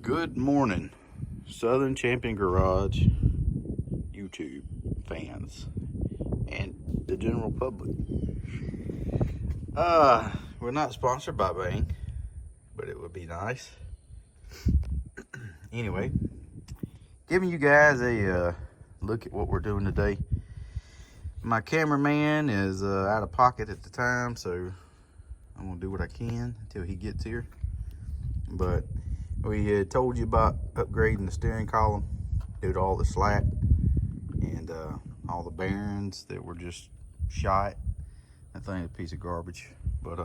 Good morning, Southern Champion Garage YouTube fans and the general public. We're not sponsored by Bang, but it would be nice. Anyway, giving you guys a look at what we're doing today. My cameraman is out of pocket at the time, so I'm gonna do what I can until he gets here. But we had told you about upgrading the steering column due to all the slack and all the bearings that were just shot. That thing is a piece of garbage. But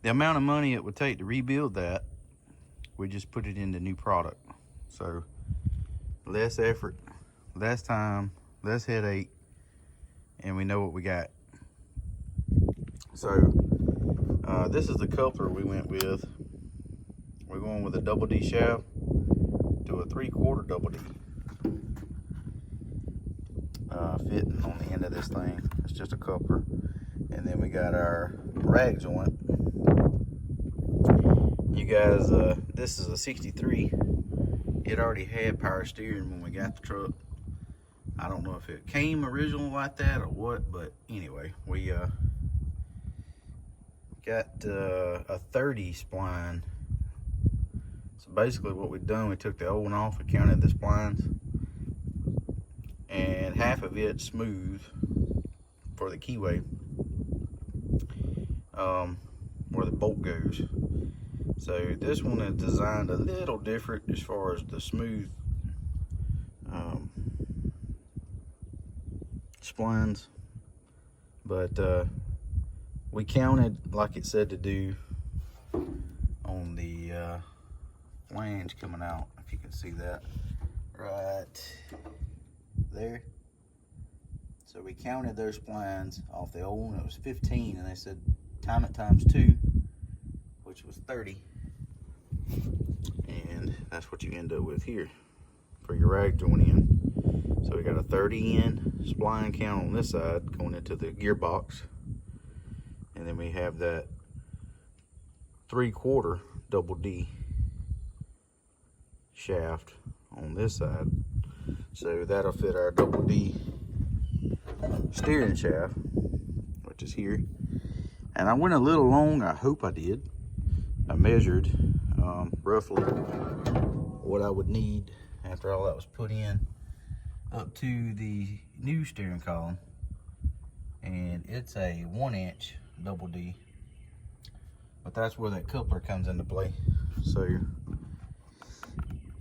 the amount of money it would take to rebuild that, we just put it into new product. So less effort, less time, less headache, and we know what we got. So this is the coupler we went with. We're going with a double D shaft to a 3/4 double D. Fitting on the end of this thing. It's just a coupler. And then we got our rag joint. You guys, this is a 63. It already had power steering when we got the truck. I don't know if it came original like that or what, but anyway, we got a 30 spline. So basically what we've done, we took the old one off, we counted the splines, and half of it smooth for the keyway, where the bolt goes. So this one is designed a little different as far as the smooth splines, but we counted like it said to do on the flange coming out, if you can see that right there. So we counted those splines off the old one. It was 15, and they said time it times 2, which was 30, and that's what you end up with here for your rag joint in. So we got a 30 in spline count on this side going into the gearbox, and then we have that 3/4 double D shaft on this side. So that'll fit our double D steering shaft, which is here. And I went a little long, I hope I did. I measured roughly what I would need after all that was put in up to the new steering column. And it's a 1-inch double D, but that's where that coupler comes into play. So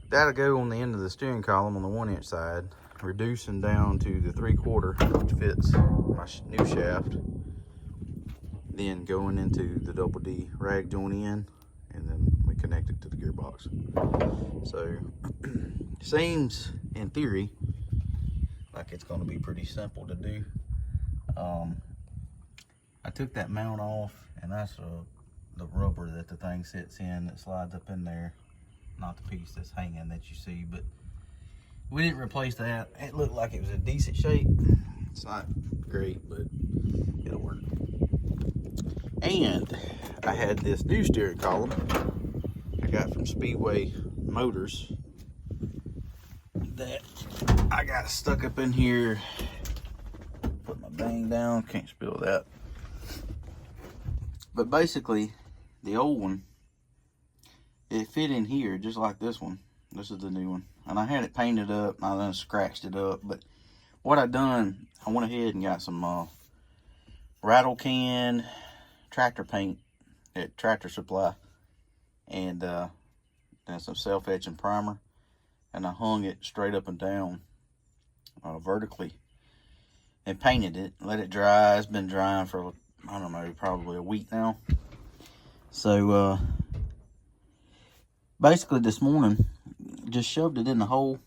that'll go on the end of the steering column on the 1-inch side, reducing down to the 3/4, which fits my new shaft, then going into the double D rag joint in, and then we connect it to the gearbox. So seems in theory like it's going to be pretty simple to do. I took that mount off, and that's the rubber that the thing sits in that slides up in there, not the piece that's hanging that you see. But we didn't replace that. It looked like it was in decent shape. It's not great, but it'll work. And I had this new steering column I got from Speedway Motors that I got stuck up in here. Put my bang down, can't spill that. But basically, the old one, it fit in here just like this one. This is the new one. And I had it painted up, and I then scratched it up. But what I done, I went ahead and got some rattle can tractor paint at Tractor Supply, and then some self-etching primer, and I hung it straight up and down vertically and painted it, let it dry. It's been drying for, I don't know, probably a week now. So basically this morning, just shoved it in the hole,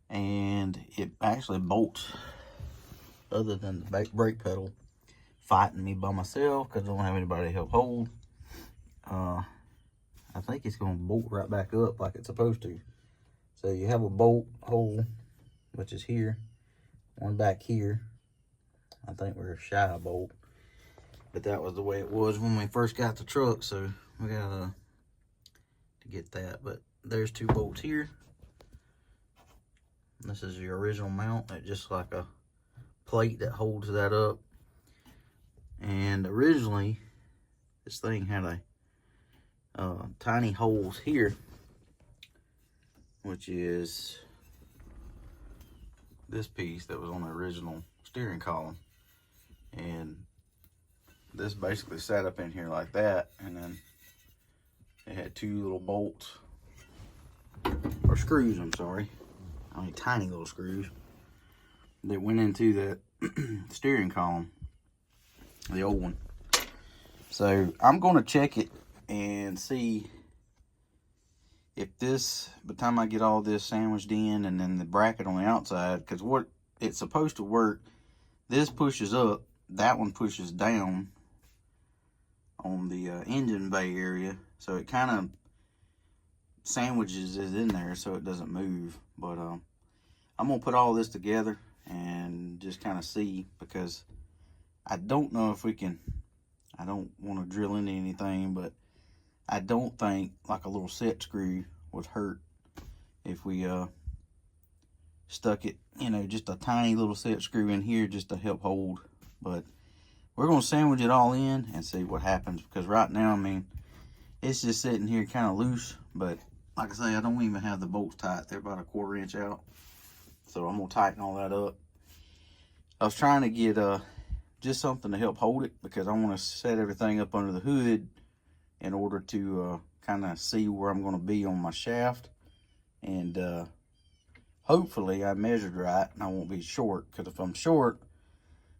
and it actually bolts, other than the brake pedal fighting me by myself because I don't have anybody to help hold. I think it's going to bolt right back up like it's supposed to. So you have a bolt hole, which is here, one back here. I think we're shy of a bolt, but that was the way it was when we first got the truck. So we got to to get that. But there's 2 bolts here. This is the original mount. It's just like a plate that holds that up. And originally, this thing had a tiny holes here, which is this piece that was on the original steering column. And this basically sat up in here like that, and then it had 2 little bolts, or screws, I'm sorry. I mean, tiny little screws that went into that steering column, the old one. So I'm going to check it and see if this, by the time I get all this sandwiched in, and then the bracket on the outside, because what it's supposed to work, this pushes up, that one pushes down on the engine bay area, so it kind of sandwiches it in there so it doesn't move. But I'm gonna put all this together and just kind of see, because I don't know if we can, I don't want to drill into anything, but I don't think like a little set screw would hurt if we stuck it, you know, just a tiny little set screw in here just to help hold. But we're gonna sandwich it all in and see what happens, because right now, I mean, it's just sitting here kind of loose. But like I say, I don't even have the bolts tight. They're about a 1/4 inch out. So I'm gonna tighten all that up. I was trying to get just something to help hold it, because I want to set everything up under the hood in order to kind of see where I'm going to be on my shaft. And hopefully I measured right and I won't be short, because if I'm short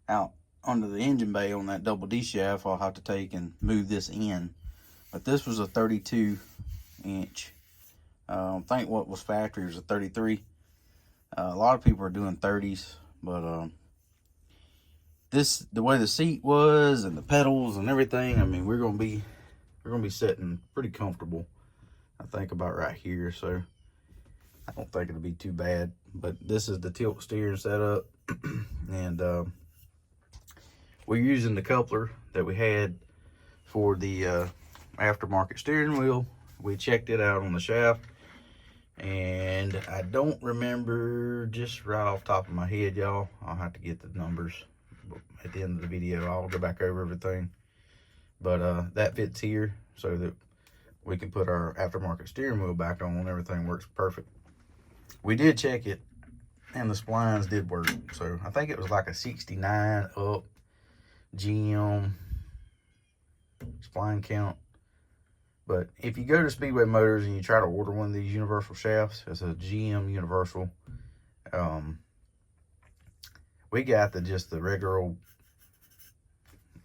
out under the engine bay on that double D shaft, I'll have to take and move this in. But this was a 32 inch. I think what was factory was a 33. A lot of people are doing 30s, but the way the seat was and the pedals and everything, I mean, we're gonna be sitting pretty comfortable, I think, about right here. So I don't think it'll be too bad. But this is the tilt steering setup, and we're using the coupler that we had for the aftermarket steering wheel. We checked it out on the shaft, and I don't remember just right off the top of my head, y'all. I'll have to get the numbers at the end of the video. I'll go back over everything. But that fits here so that we can put our aftermarket steering wheel back on and everything works perfect. We did check it, and the splines did work. So I think it was like a 69 up GM spline count. But if you go to Speedway Motors and you try to order one of these universal shafts, it's a GM universal. We got just the regular old,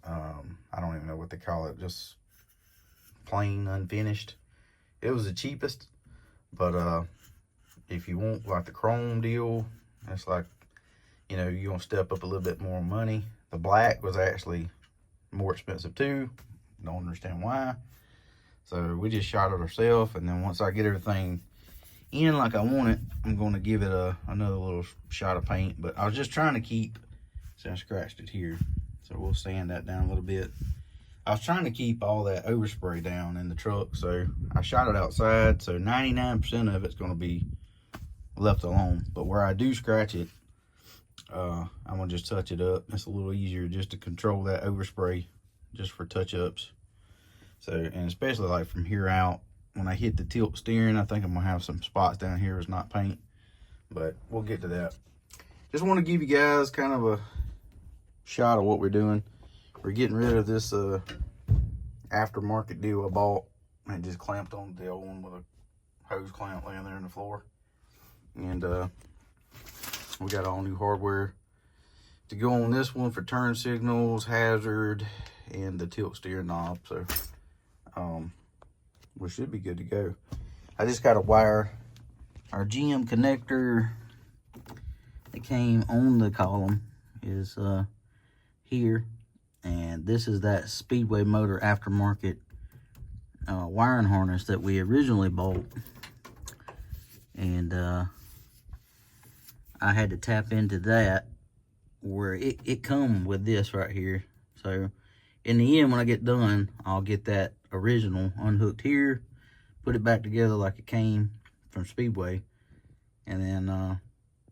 I don't even know what they call it, just plain unfinished. It was the cheapest, but if you want like the chrome deal, it's like, you know, you're gonna step up a little bit more money. The black was actually more expensive too. Don't understand why. So we just shot it ourselves, and then once I get everything in like I want it, I'm going to give it another little shot of paint. But I was just trying to keep, see, I scratched it here, so we'll sand that down a little bit. I was trying to keep all that overspray down in the truck, so I shot it outside, so 99% of it's going to be left alone. But where I do scratch it, I'm going to just touch it up. It's a little easier just to control that overspray just for touch-ups. So, and especially like from here out, when I hit the tilt steering, I think I'm gonna have some spots down here that's not paint, but we'll get to that. Just want to give you guys kind of a shot of what we're doing. We're getting rid of this aftermarket deal I bought and just clamped on the old one with a hose clamp laying there in the floor. And we got all new hardware to go on this one for turn signals, hazard, and the tilt steer knob. So we should be good to go. I just got to wire our GM connector that came on the column is here, and this is that Speedway Motor aftermarket wiring harness that we originally bought, and I had to tap into that where it come with this right here. So in the end, when I get done, I'll get that original unhooked here, put it back together like it came from Speedway. And then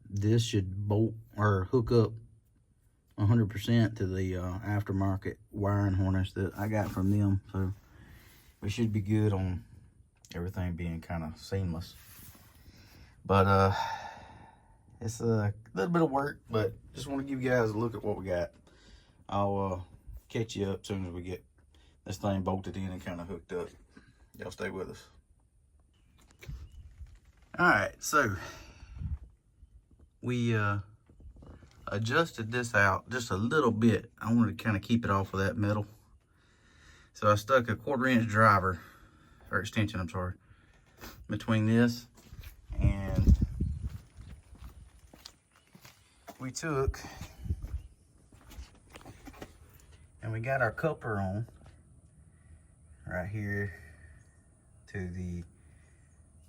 this should bolt or hook up 100% to the aftermarket wiring harness that I got from them. So we should be good on everything being kind of seamless. But it's a little bit of work, but just want to give you guys a look at what we got. I'll catch you up as soon as we get this thing bolted in and kind of hooked up. Y'all stay with us. All right, so we adjusted this out just a little bit. I wanted to kind of keep it off of that metal. So I stuck a 1/4 inch driver, or extension, I'm sorry, between this, and we took and we got our coupler on right here to the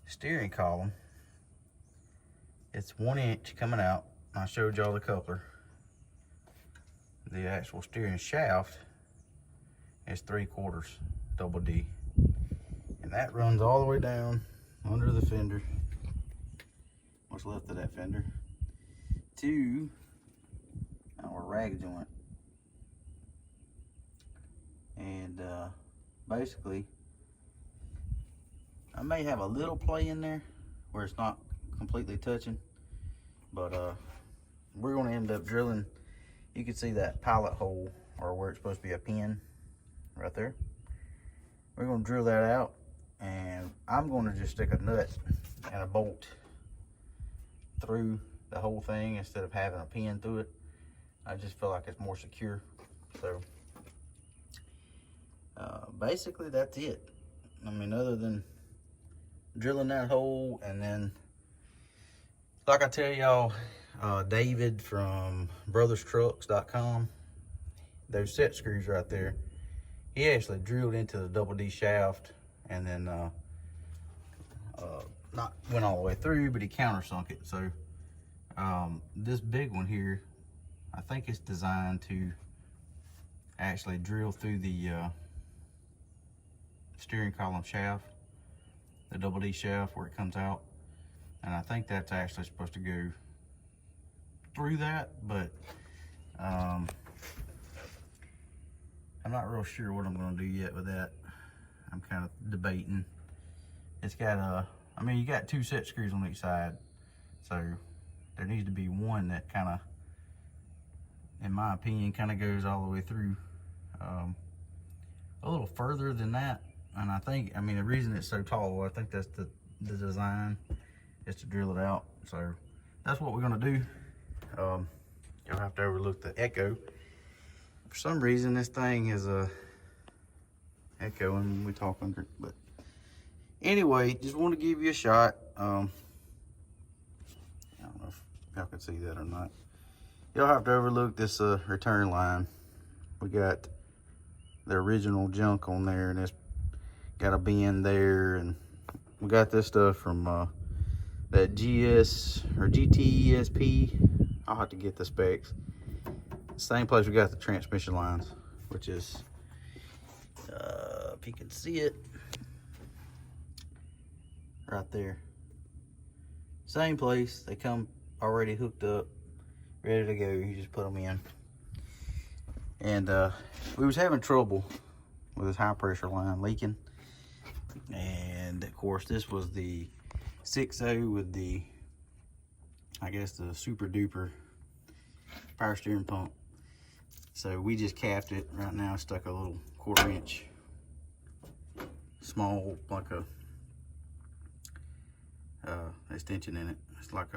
steering column. It's 1 inch coming out. I showed y'all the coupler. The actual steering shaft is 3/4 double D. And that runs all the way down under the fender, what's left of that fender, to our rag joint. And basically, I may have a little play in there where it's not completely touching, but we're going to end up drilling. You can see that pilot hole, or where it's supposed to be a pin right there. We're going to drill that out, and I'm going to just stick a nut and a bolt through the whole thing instead of having a pin through it. I just feel like it's more secure. So basically that's it. I mean, other than drilling that hole, and then like I tell y'all, David from brotherstrucks.com, those set screws right there, he actually drilled into the double D shaft, and then not went all the way through, but he countersunk it. So this big one here, I think it's designed to actually drill through the steering column shaft, the double D shaft where it comes out. And I think that's actually supposed to go through that, but I'm not real sure what I'm going to do yet with that. I'm kind of debating. It's got I mean, you got 2 set screws on each side, so there needs to be one that kind of, in my opinion, kind of goes all the way through, a little further than that. And I think, I mean, the reason it's so tall, I think that's the design, is to drill it out. So that's what we're gonna do. You'll have to overlook the echo. For some reason, this thing is echoing when we talk under it. But anyway, just want to give you a shot. I don't know if y'all can see that or not. You'll have to overlook this return line. We got the original junk on there, and it's got a bend there, and we got this stuff from that GS or GTESP. I'll have to get the specs. Same place we got the transmission lines, which is if you can see it right there. Same place. They come already hooked up, ready to go. You just put them in. And we was having trouble with this high pressure line leaking. And of course, this was the 6.0 with the, I guess, the super duper power steering pump. So we just capped it right now, stuck a little 1/4 inch small, like a extension in it. It's like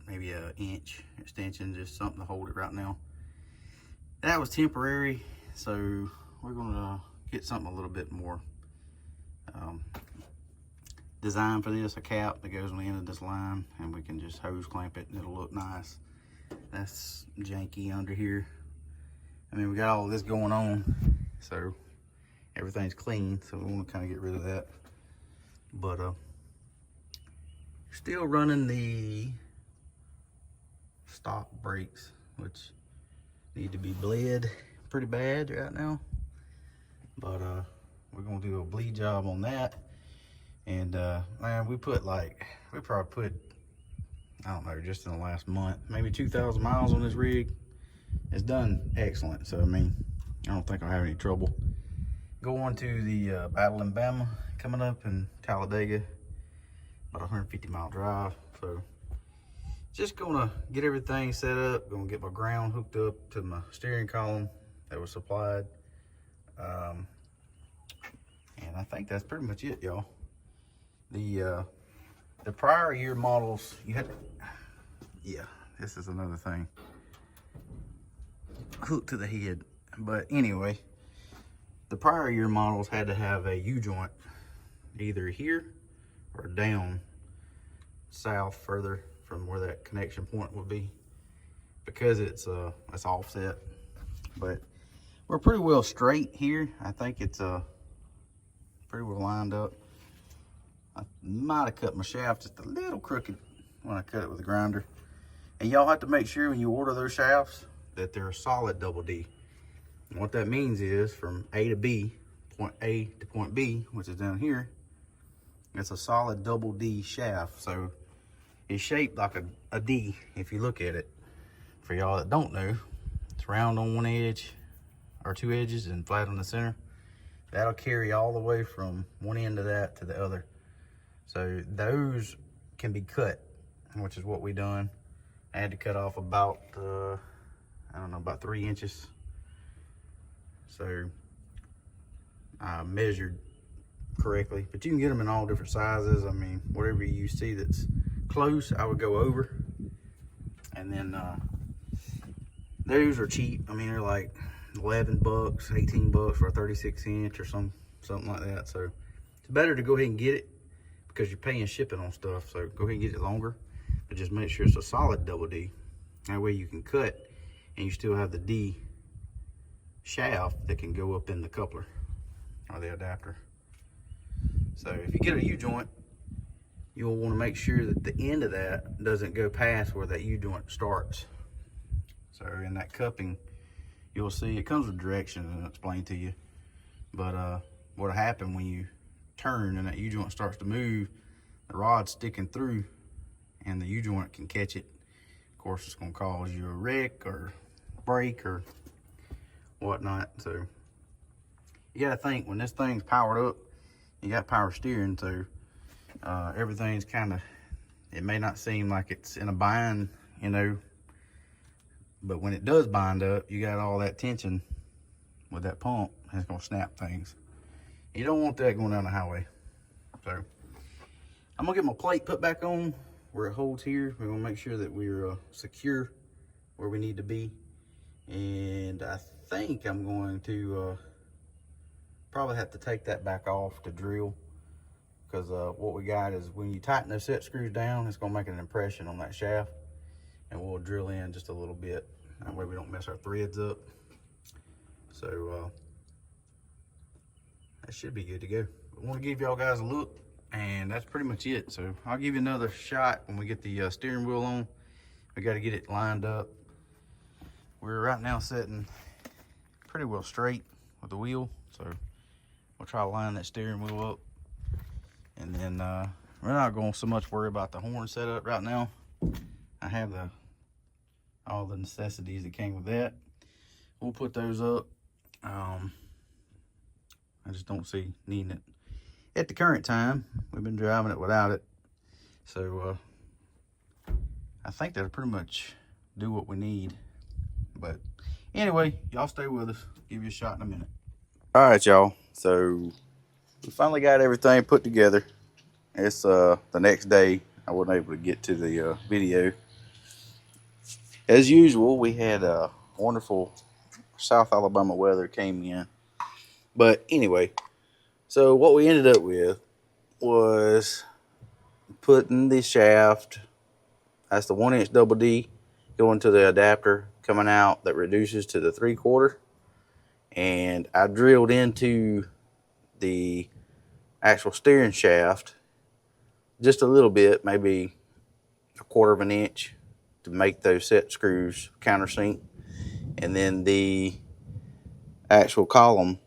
maybe an inch extension, just something to hold it right now. That was temporary, so we're gonna get something a little bit more designed for this, a cap that goes on the end of this line, and we can just hose clamp it and it'll look nice. That's janky under here. I mean, we got all of this going on, so everything's clean, so we want to kind of get rid of that. But still running the stock brakes, which need to be bled pretty bad right now. But we're gonna do a bleed job on that. And man, we probably put, I don't know, just in the last month, maybe 2,000 miles on this rig. It's done excellent. So I mean, I don't think I'll have any trouble. Going to the Battle in Bama coming up in Talladega, about 150-mile drive. So just gonna get everything set up, gonna get my ground hooked up to my steering column that was supplied. And I think that's pretty much it, y'all. The prior year models, you had to, yeah, this is another thing. Hooked to the head. But anyway, the prior year models had to have a U-joint either here or down south further from where that connection point would be, because it's offset. But we're pretty well straight here. I think it's pretty well lined up. I might have cut my shaft just a little crooked when I cut it with a grinder. And y'all have to make sure when you order those shafts that they're a solid double D. And what that means is from A to B, point A to point B, which is down here, it's a solid double D shaft. So it's shaped like a D if you look at it. For y'all that don't know, it's round on one edge or two edges and flat on the center. That'll carry all the way from one end of that to the other. So those can be cut, which is what we done. I had to cut off about, I don't know, about 3 inches. So I measured correctly, but you can get them in all different sizes. I mean, whatever you see that's close, I would go over. And then those are cheap. I mean, they're like 11 bucks, 18 bucks for a 36 inch or something like that. So it's better to go ahead and get it, because you're paying shipping on stuff. So go ahead and get it longer, but just make sure it's a solid double D. That way you can cut and you still have the D shaft that can go up in the coupler or the adapter. So if you get a U-joint, you'll want to make sure that the end of that doesn't go past where that U-joint starts. So in that cupping, you'll see it comes with directions and explain to you. But what'll happen when you turn and that U-joint starts to move, the rod's sticking through and the U-joint can catch it. Of course, it's going to cause you a wreck or break or whatnot. So you got to think, when this thing's powered up, you got power steering, so everything's kind of, it may not seem like it's in a bind, you know, but when it does bind up, you got all that tension with that pump, and it's going to snap things. You don't want that going down the highway. So I'm gonna get my plate put back on where it holds here. We're gonna make sure that we're secure where we need to be. And I think I'm going to probably have to take that back off to drill, because what we got is when you tighten those set screws down, it's gonna make an impression on that shaft, and we'll drill in just a little bit. That way we don't mess our threads up. So that should be good to go. I want to give y'all guys a look, and that's pretty much it. So I'll give you another shot when we get the steering wheel on. We got to get it lined up. We're right now sitting pretty well straight with the wheel, so we'll try to line that steering wheel up. And then we're not going to so much worry about the horn setup right now. I have all the necessities that came with that. We'll put those up. I just don't see needing it at the current time. We've been driving it without it. So I think that'll pretty much do what we need. But anyway, y'all stay with us. Give you a shot in a minute. All right, y'all. So we finally got everything put together. It's the next day. I wasn't able to get to the video. As usual, we had a wonderful South Alabama weather came in. But anyway, so what we ended up with was putting the shaft, that's the 1 inch double D, going to the adapter coming out that reduces to the 3/4. And I drilled into the actual steering shaft just a little bit, maybe 1/4 of an inch, to make those set screws countersink. And then the actual column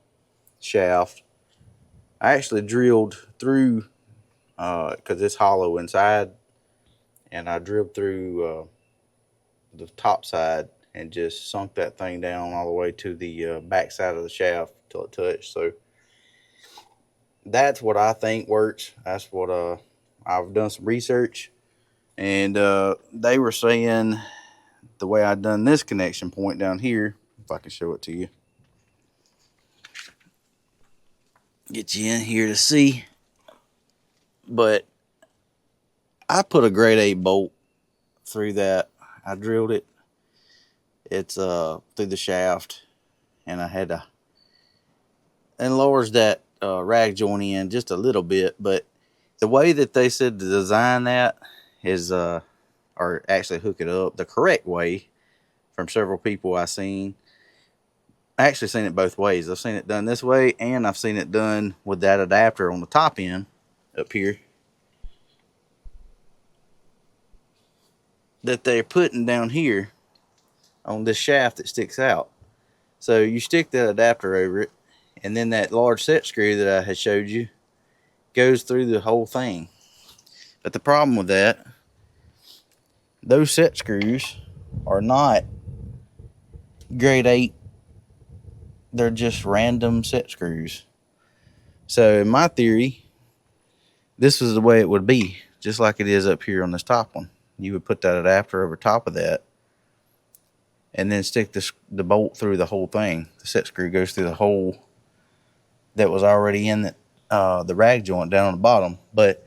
shaft, I actually drilled through because it's hollow inside, and I drilled through the top side and just sunk that thing down all the way to the back side of the shaft till it touched. So that's what I think works. That's what I've done some research, and they were saying the way I done this connection point down here, if I can show it to you, get you in here to see. But I put a grade 8 bolt through that. I drilled it. It's through the shaft, and I had to enlarge that rag joint in just a little bit. But the way that they said to design that is, or actually hook it up the correct way, from several people I seen. I actually seen it both ways. I've seen it done this way, and I've seen it done with that adapter on the top end up here that they're putting down here on this shaft that sticks out. So you stick that adapter over it, and then that large set screw that I had showed you goes through the whole thing. But the problem with that, those set screws are not grade 8. They're just random set screws. So in my theory, this is the way it would be, just like it is up here on this top one. You would put that adapter over top of that, and then stick the bolt through the whole thing. The set screw goes through the hole that was already in the rag joint down on the bottom. But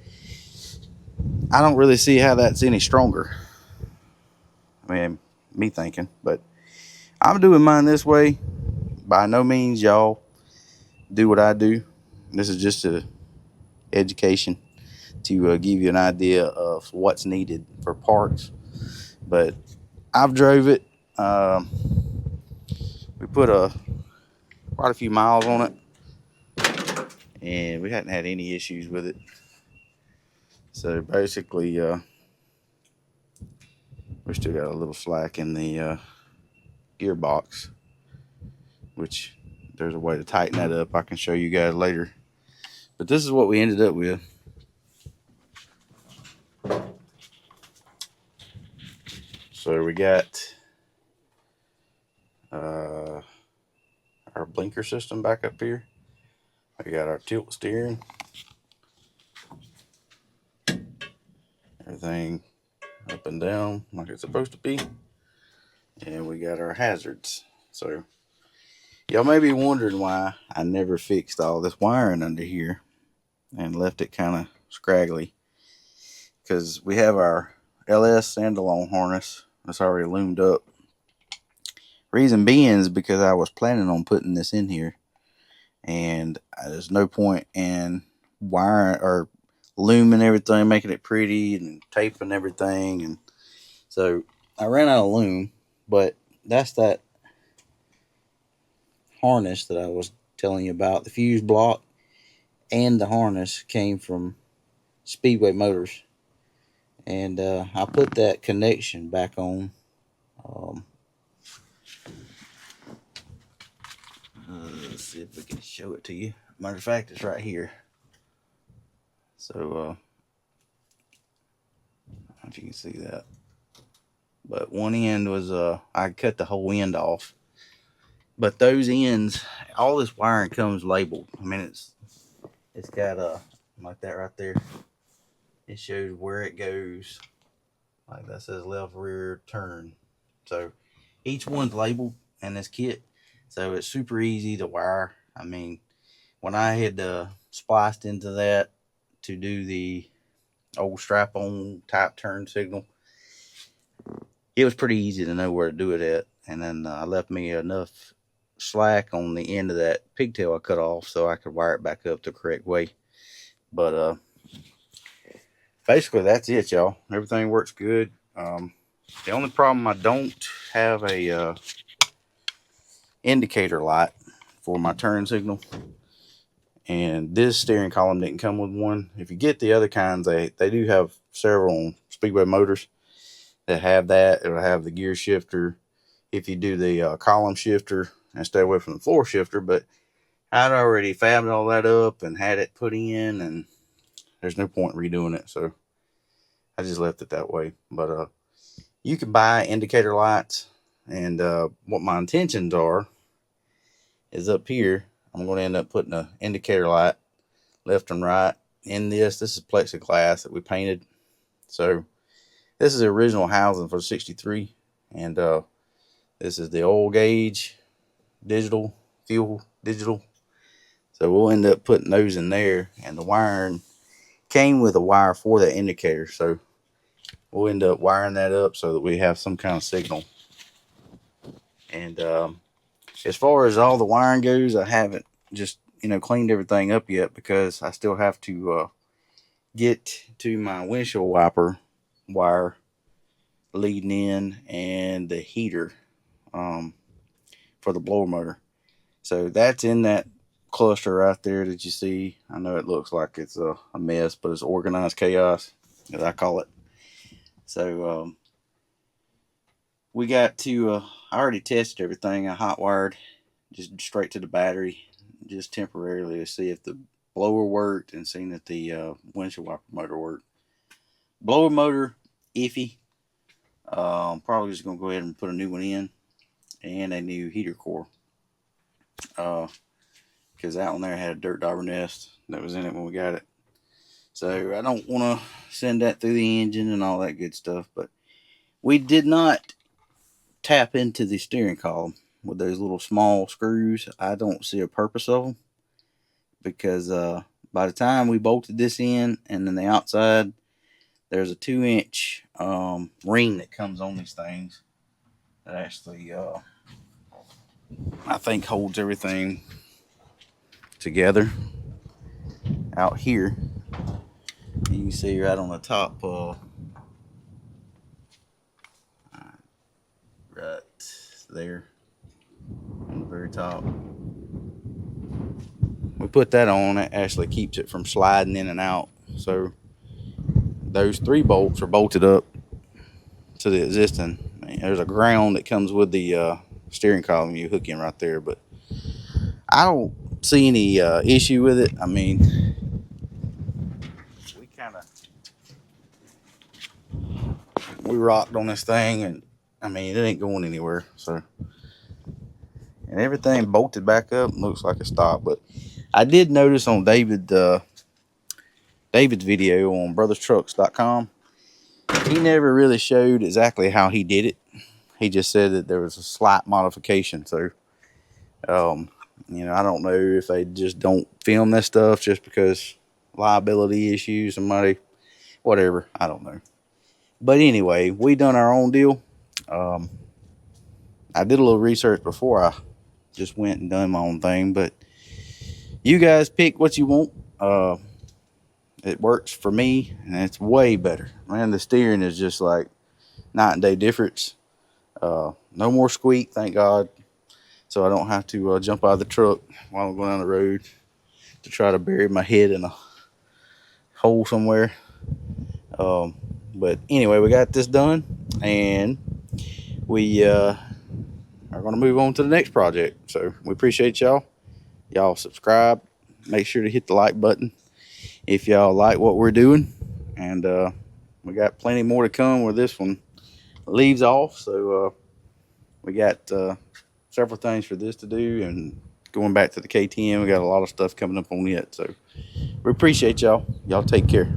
I don't really see how that's any stronger. I mean, me thinking. But I'm doing mine this way. By no means y'all do what I do. This is just a education to give you an idea of what's needed for parts. But I've drove it. We put quite a few miles on it, and we hadn't had any issues with it. So basically, we still got a little slack in the gearbox, which there's a way to tighten that up. I can show you guys later. But this is what we ended up with. So we got our blinker system back up here. We got our tilt steering. Everything up and down like it's supposed to be. And we got our hazards. So y'all may be wondering why I never fixed all this wiring under here and left it kind of scraggly. Because we have our LS standalone harness that's already loomed up. Reason being is because I was planning on putting this in here, and there's no point in wiring or looming everything, making it pretty and taping everything. And so I ran out of loom, but that's that harness that I was telling you about. The fuse block and the harness came from Speedway Motors, and I put that connection back on. Let's see if we can show it to you. Matter of fact, it's right here. So I don't know if you can see that, but one end was I cut the whole end off, but those ends, all this wiring comes labeled. I mean, it's got like that right there. It shows where it goes. Like that says left rear turn. So each one's labeled in this kit, so it's super easy to wire. I mean, when I had spliced into that to do the old strap-on type turn signal, it was pretty easy to know where to do it at. And then I left me enough slack on the end of that pigtail I cut off so I could wire it back up the correct way. But basically that's it, y'all. Everything works good. The only problem, I don't have a indicator light for my turn signal, and this steering column didn't come with one. If you get the other kinds, they do have several Speedway Motors that have that. It'll have the gear shifter if you do the column shifter, and stay away from the floor shifter. But I'd already fabbed all that up and had it put in, and there's no point redoing it. So I just left it that way. But you can buy indicator lights, and what my intentions are is up here. I'm going to end up putting an indicator light left and right in this. This is plexiglass that we painted. So this is the original housing for 63, and this is the oil gauge digital, fuel digital. So we'll end up putting those in there, and the wiring came with a wire for that indicator. So we'll end up wiring that up so that we have some kind of signal. And as far as all the wiring goes, I haven't just cleaned everything up yet, because I still have to get to my windshield wiper wire leading in, and the heater for the blower motor. So that's in that cluster right there that you see. I know it looks like it's a mess, but it's organized chaos, as I call it. So we got to I already tested everything. I hot wired just straight to the battery, just temporarily, to see if the blower worked, and seeing that the windshield wiper motor worked. Blower motor iffy. Probably just gonna go ahead and put a new one in, and a new heater core, because that one there had a dirt dauber nest that was in it when we got it. So I don't want to send that through the engine and all that good stuff. But we did not tap into the steering column with those little small screws. I don't see a purpose of them, because by the time we bolted this in, and then the outside, there's a 2-inch ring that comes on these things that actually I think holds everything together out here. You can see right on the top, right there on the very top. We put that on. It actually keeps it from sliding in and out. So those 3 bolts are bolted up to the existing. There's a ground that comes with the steering column you hook in right there, but I don't see any issue with it. I mean, we rocked on this thing, and I mean, it ain't going anywhere. So, and everything bolted back up, looks like it stopped. But I did notice on David's video on brotherstrucks.com, he never really showed exactly how he did it. He just said that there was a slight modification. So, I don't know if they just don't film this stuff just because liability issues, somebody, whatever. I don't know. But anyway, we done our own deal. I did a little research before I just went and done my own thing, but you guys pick what you want. It works for me, and it's way better. Man, the steering is just like night and day difference. No more squeak, thank God. So I don't have to jump out of the truck while I'm going down the road to try to bury my head in a hole somewhere. But anyway, we got this done, and we are going to move on to the next project. So we appreciate y'all. Y'all subscribe. Make sure to hit the like button if y'all like what we're doing. And we got plenty more to come where this one leaves off. So we got several things for this to do. And going back to the K10, we got a lot of stuff coming up on it. So we appreciate y'all. Y'all take care.